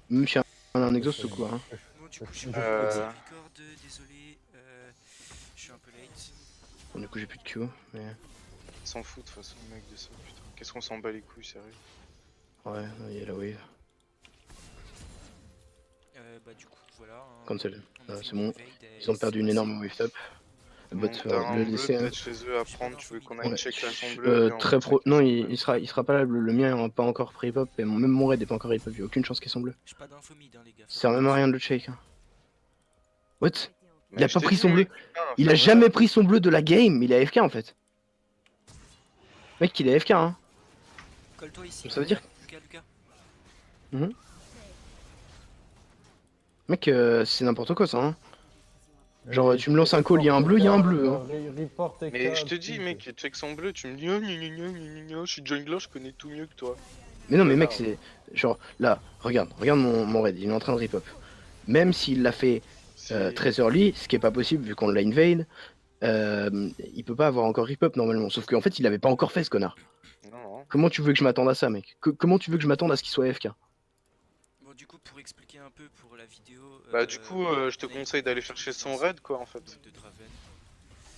Même si un exhaust ou quoi. Hein. Bon, du coup, je suis Je- obligé de je- lancer le record, désolé, je suis un peu late. Bon, du coup, j'ai plus de Q, mais Ils s'en foutent de toute façon, mec, de ça, putain. Qu'est-ce qu'on s'en bat les couilles, sérieux. ouais, il y a la wave. Bah, du coup, voilà. Hein, Cancel. on a fait C'est une bon. invade et Ils ont perdu c'est une passé. énorme wave top. Le bot T'as le un bleu laisser. Hein. peut-être chez eux à J'ai pas prendre, tu veux d'info qu'on mid. aille Ouais, check la son bleue, viens, on va très pro. check la Non, son il, bleue. il sera pas là. Le mien n'a pas encore pre-pop et même mon raid n'est pas encore pre-pop. Il y a aucune chance qu'ils sont bleus. J'ai pas d'info mid, hein, les gars. Ça sert même à rien de le shake. Hein. What? Il Mais a je pas t'ai pris dit, son bleu. mec, putain, Il a ferme-la. jamais pris son bleu de la game. Il est AFK en fait. Mec, il est AFK. Hein. Colle-toi ici. Ça veut dire. Lucas. Mhm. Mec, c'est n'importe quoi ça. Hein. Genre, tu me lances un call, il y a un bleu, il y a un bleu. Hein. Report Mais je te dis, mec, check son bleu, tu me dis, oh, gna, gna, gna, gna, gna, je suis jungler, je connais tout mieux que toi. Mais non, mais Voilà. mec, c'est. Genre, là, regarde mon raid, il est en train de rip-up. Même s'il l'a fait très early, ce qui est pas possible vu qu'on l'a invade, il peut pas avoir encore rip-up normalement. Sauf qu'en fait, il avait pas encore fait ce connard. Non, non. Comment tu veux que je m'attende à ça, mec? Comment tu veux que je m'attende à ce qu'il soit AFK? Bon, du coup, pour expliquer un peu pour la vidéo. Bah, du coup, je te on a conseille une d'aller compo chercher son d'anciens raid, quoi, en fait. de Draven.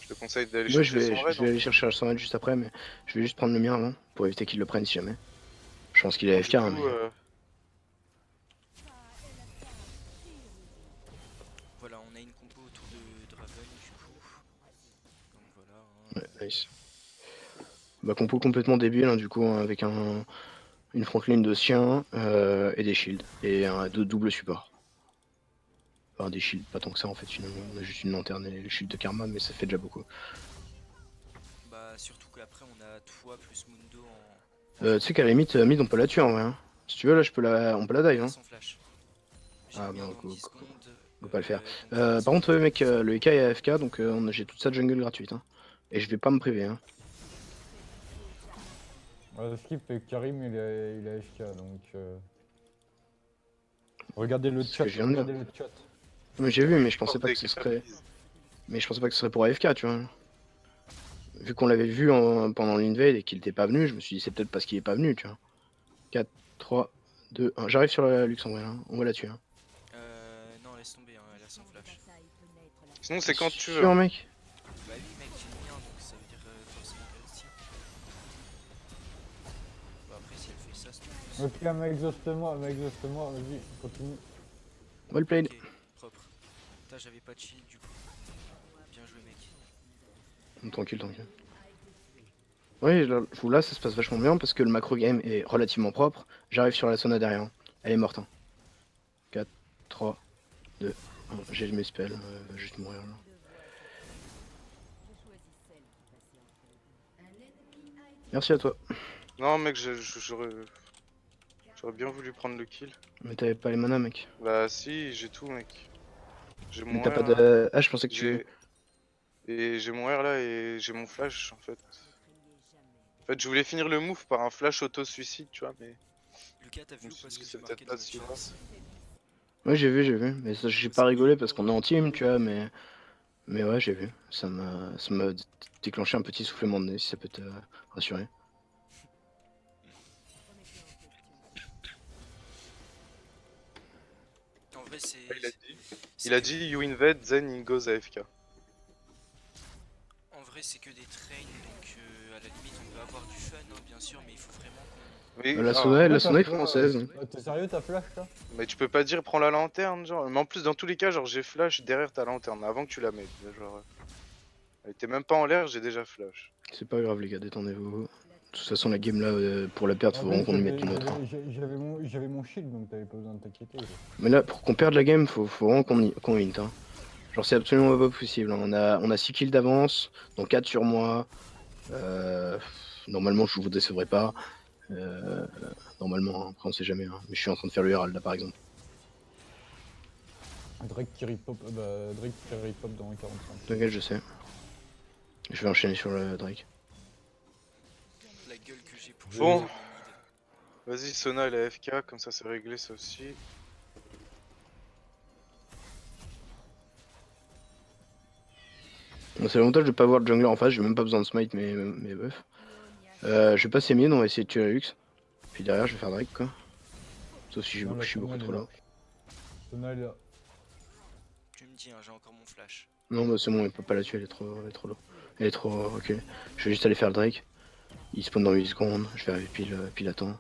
Je te conseille d'aller Moi, je chercher son vais, raid. je vais aller chercher son raid juste après, mais je vais juste prendre le mien avant pour éviter qu'il le prenne si jamais. Je pense qu'il est AFK, hein, mais. Voilà, on a une compo autour de Draven, du coup. Donc voilà. Hein. Ouais, nice. Bah, compo complètement débile, hein, du coup, hein, avec une frontline de sien et des shields. Et un double support. Enfin, des shields, pas tant que ça en fait, finalement. On a juste une lanterne et le shield de karma, mais ça fait déjà beaucoup. Bah, surtout qu'après, on a toi plus Mundo Tu sais qu'à la limite, mid, on peut la tuer en vrai. Hein. Si tu veux, là, on peut la dive. Hein. sans flash. J'ai Ah, mis bon, dans 10 secondes. on peut pas le faire. Donc, Par contre, mec, le EK est AFK, donc j'ai toute sa jungle gratuite. Hein. Et je vais pas me priver. Hein. Skip, Karim il est AFK donc. Regardez le C'est ce chat, que je viens de dire. regardez le chat. Mais j'ai vu, mais je pensais pas que ce serait. Mais je pensais pas que ce serait pour AFK, tu vois. Vu qu'on l'avait vu pendant l'invade et qu'il était pas venu, je me suis dit c'est peut-être parce qu'il est pas venu, tu vois. 4, 3, 2, 1. J'arrive sur la Luxembourg, hein. On va la tuer. Hein. non, laisse tomber, hein, elle a sans flash. Sinon, c'est quand tu veux. Sûr, mec. Bah, oui, mec, j'ai mis un, donc ça veut dire forcément qu'elle tire. Bah, après, si elle fait ça, c'est tout. Ok, exauste-moi, vas-y, continue. Well played. Ok, propre. Putain, j'avais pas de shield du coup. Bien joué, mec. Tranquille, tranquille. Oui, là, ça se passe vachement bien parce que le macro game est relativement propre. J'arrive sur la Sona derrière. Elle est morte. Hein. 4, 3, 2, 1. J'ai mes spells. Va juste mourir là. Merci à toi. Non, mec, j'aurais bien voulu prendre le kill. Mais t'avais pas les mana, mec. Bah, si, j'ai tout, mec. J'ai Mais mon t'as pas R, là. de. Ah, je pensais que tu. Et j'ai mon R là et j'ai mon flash en fait. En fait, je voulais finir le move par un flash auto-suicide, tu vois, mais. Lucas, t'as Je vu me ou suis pas ce dit, que c'est c'est peut-être marqué pas dans si le loin. chat? Ouais, j'ai vu. Mais ça, j'ai pas rigolé parce qu'on est en team, tu vois, mais. Mais ouais, j'ai vu. Ça m'a déclenché un petit soufflement de nez, si ça peut te rassurer. En vrai, c'est. Il a dit you invade, then he goes AFK. En vrai, c'est que des trains, donc à la limite, on peut avoir du fun, hein, bien sûr, mais il faut vraiment qu'on. Mais, La Sona est T'as française. T'es sérieux, ta flash là? mais tu peux pas dire prends la lanterne, genre. Mais en plus, dans tous les cas, genre, j'ai flash derrière ta lanterne avant que tu la mettes. Genre, elle était même pas en l'air, j'ai déjà flash. C'est pas grave, les gars, détendez-vous. De toute façon, la game là, pour la perdre, faut vraiment qu'on y mette une autre. Hein. J'avais mon shield donc t'avais pas besoin de t'inquiéter. Mais là, pour qu'on perde la game, faut vraiment qu'on win. Hein. Genre, c'est absolument pas possible. Hein. On a 6 kills d'avance, donc 4 sur moi. Normalement, je vous décevrai pas. Normalement, hein. Après, on sait jamais. Hein. Mais je suis en train de faire le Herald là, par exemple. Drake qui rip-pop dans 45. T'inquiète, je sais. Je vais enchaîner sur le Drake. La gueule que j'ai pour Bon. jouer mid. Vas-y, Sona elle est AFK, comme ça c'est réglé ça aussi. C'est l'avantage de pas voir le jungler en face, j'ai même pas besoin de smite mes buffs. Je vais passer mid, on va essayer de tuer la Lux. Puis derrière, je vais faire Drake quoi. Sauf si Non, je suis beaucoup Sona, trop elle est là. Sona, elle est là. Tu me dis, hein, j'ai encore mon flash. Non, bah c'est bon, il peut pas la tuer, elle est trop low. Elle est trop reculée. Je vais juste aller faire le Drake. Il spawn dans 8 secondes, je vais arriver pile à temps.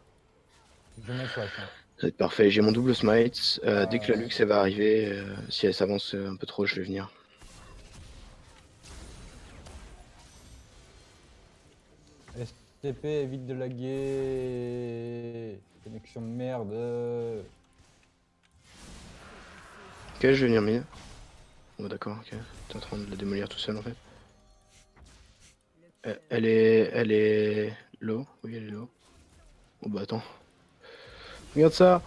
J'ai mon flash. Hein. Ça va être parfait, j'ai mon double smite. Dès que la Euh, Lux elle va arriver, si elle s'avance un peu trop, je vais venir. STP, évite de laguer. Connexion de merde. Ok, je vais venir mid. Oh d'accord, ok. T'es en train de la démolir tout seul en fait. Elle est low. Oui, elle est low. Oh bah attends. Regarde ça.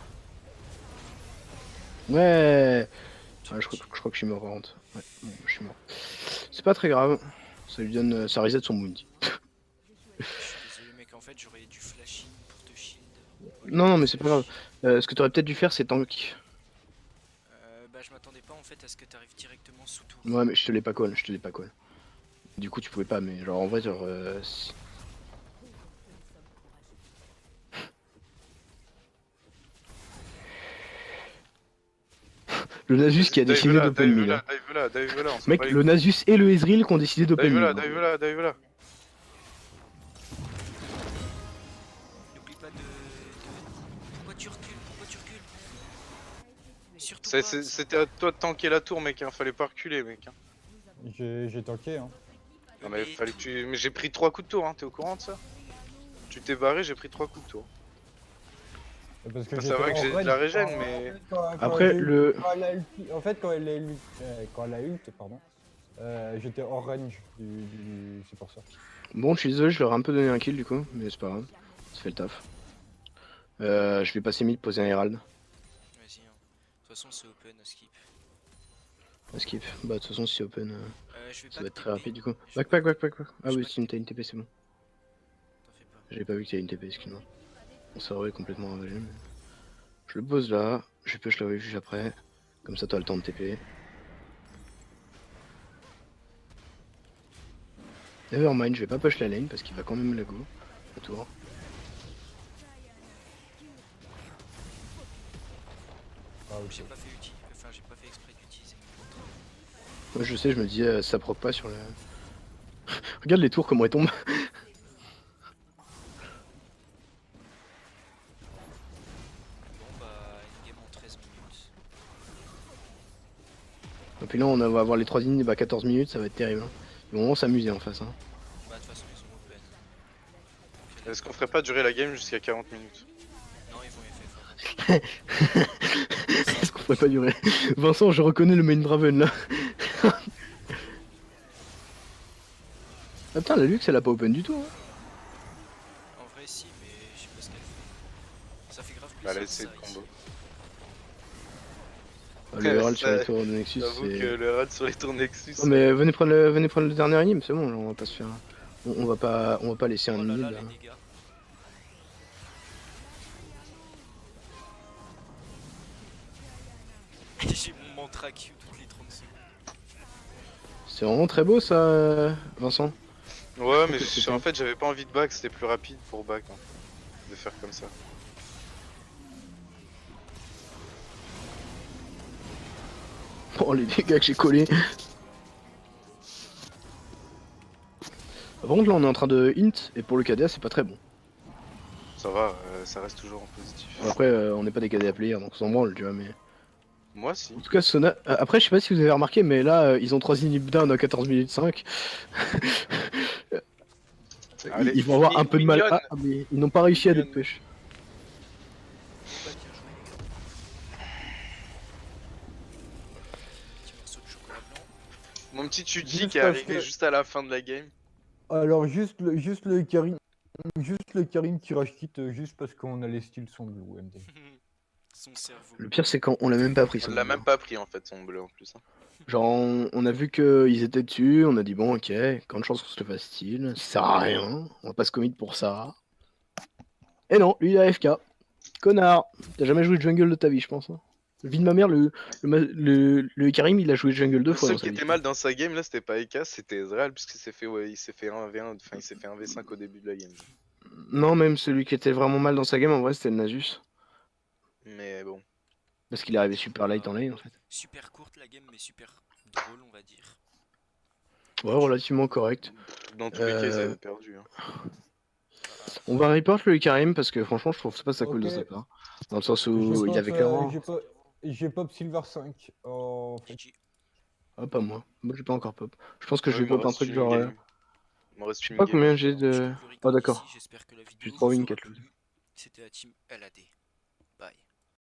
Ouais. Ah, je crois que je suis mort par contre. Ouais, bon, je suis mort. C'est pas très grave. Ça lui donne, ça reset son bounty. Je suis désolé, mec, en fait, j'aurais dû flash in pour te shield. au lieu Non, de non, mais te c'est pas grave. flash. Ce que t'aurais peut-être dû faire, c'est tank. Bah, je m'attendais pas en fait à ce que t'arrives directement sous tour. Ouais, mais je te l'ai pas call, je te l'ai pas call. Du coup, tu pouvais pas, mais genre en vrai, genre. Le Nasus qui a décidé d'open mid. Hein. dive là, on s'en Mec, bat les le couilles. Nasus et le Ezreal qui ont décidé d'open Dive mid. là, Hein. dive là, dive là. N'oublie pas de. Pourquoi tu recules? Pourquoi tu recules? Surtout Ça, pas. ça. C'était à toi de tanker la tour, mec, hein. Fallait pas reculer, mec. Hein. J'ai tanké. Hein. Non, mais Mais fallait que tu. Mais j'ai pris 3 coups de tour, hein. T'es au courant de ça? Tu t'es barré, j'ai pris 3 coups de tour. Parce que Ça j'étais va que en j'ai de range la régène, quand- mais. Après, j'ai eu- le. quand elle a ulti- En fait, quand elle a ult, pardon, j'étais hors range c'est pour ça. Bon, je suis désolé, je leur ai un peu donné un kill du coup, mais c'est pas grave. Ça fait le taf. Je vais passer mid, poser un Herald. Vas-y, hein. De toute façon, c'est open, à skip. Skip. Bah, de toute façon, si c'est open, Je vais ça pas va être te très TP. rapide du coup. Je vais Backpack, pas- backpack, backpack. Ah je oui, vais si t'as une TP, c'est bon. T'en fais pas. J'avais pas vu que t'avais une TP, excuse-moi. Mon cerveau est complètement avalé. Mais... Je le pose là, je push la wave juste après. Comme ça, t'as le temps de TP. Nevermind, je vais pas push la lane parce qu'il va quand même la go. Autour. Ah, ok. J'ai pas fait enfin, j'ai pas fait exprès d'utiliser mon contrat. Moi, je sais, je me dis, ça proc pas sur le. Regarde les tours, comment elles tombent. Bon, bah, une game en 13 minutes. Et puis là, on va avoir les 3 lignes, bah 14 minutes, ça va être terrible. Hein. Ils vont vraiment s'amuser en face. Hein. Bah, de toute façon, ils sont open. Donc, Est-ce qu'on ferait pas durer la game jusqu'à 40 minutes? Non, ils vont FF. Est-ce qu'on pourrait pas durer? Vincent, je reconnais le main Draven là. Ah putain, la Lux elle a pas open du tout. Hein. En vrai, si, mais je sais pas ce qu'elle fait. Ça fait grave Bah, plaisir. là, c'est ça, le ici. combo. Le Herald sur Ça- les tours de Nexus, J'avoue c'est. que le raid sur les tours Nexus. Non mais venez prendre le dernier anime, c'est bon, on va pas se faire. On va pas laisser un Oh là mid là, là. les dégâts. J'ai mon mantra Q toutes les 30 secondes. C'est vraiment très beau ça, Vincent. Ouais, mais que c'était- en fait, j'avais pas envie de back, c'était plus rapide pour back. Hein, de faire comme ça. Oh les dégâts que j'ai collés. Par contre là on est en train de hint et pour le KDA c'est pas très bon. Ça va, ça reste toujours en positif. Après on n'est pas des KDA players donc on s'en branle tu vois mais. Moi, si. En tout cas Sona. Après je sais pas si vous avez remarqué mais là ils ont 3 inhib down à 14 minutes 5. Allez, Ils vont avoir un peu de mal. mignonne. Ah mais ils n'ont pas réussi à Mignonne. push. Pas bien joué. Petit morceau de chocolat blanc. Mon petit Tudy Juste qui est parce arrivé que- juste à la fin de la game. Alors juste le Karim qui rage kit juste parce qu'on a les styles son blue MD. Son cerveau. Le pire c'est quand on l'a même pas pris. On son l'a bleu. même pas pris en fait, son bleu en plus. Hein. Genre on a vu qu'ils étaient dessus, on a dit bon ok, quand de chance qu'on se le fasse style, ça sert à rien, on va pas se commit pour ça. Et non, lui il a AFK. Connard, t'as jamais joué de jungle de ta vie je pense. Hein. Vie de ma mère, le Karim il a joué de jungle 2 Le fois seul dans qui sa vie. était mal dans sa game là, c'était pas Eka, c'était Ezreal, puisqu'il s'est fait, ouais, il s'est fait 1v1, enfin il s'est fait 1v5 au début de la game. Non, même celui qui était vraiment mal dans sa game en vrai c'était le Nasus. Mais bon. Parce qu'il est arrivé super light en lane en fait. Super courte la game, mais super drôle, on va dire. Ouais, relativement correct. Dans tous les cas, ils avaient perdu. Hein. Voilà. On va report le Karim parce que franchement, je trouve pas ça cool de Ok. sa part. Dans le sens J'ai où il pop, avait clairement. j'ai pop Silver 5. En fait. GG. Ah, pas moi. Moi, j'ai pas encore pop. Je pense que je Ouais, vais il me pop un reste truc une genre. game. Il me reste Je sais une pas game combien à j'ai faire. Je de. conclue Oh, record d'accord. ici, j'espère que la vidéo J'ai trop vous une aura quête, là. plu. C'était à Team LAD. Bye.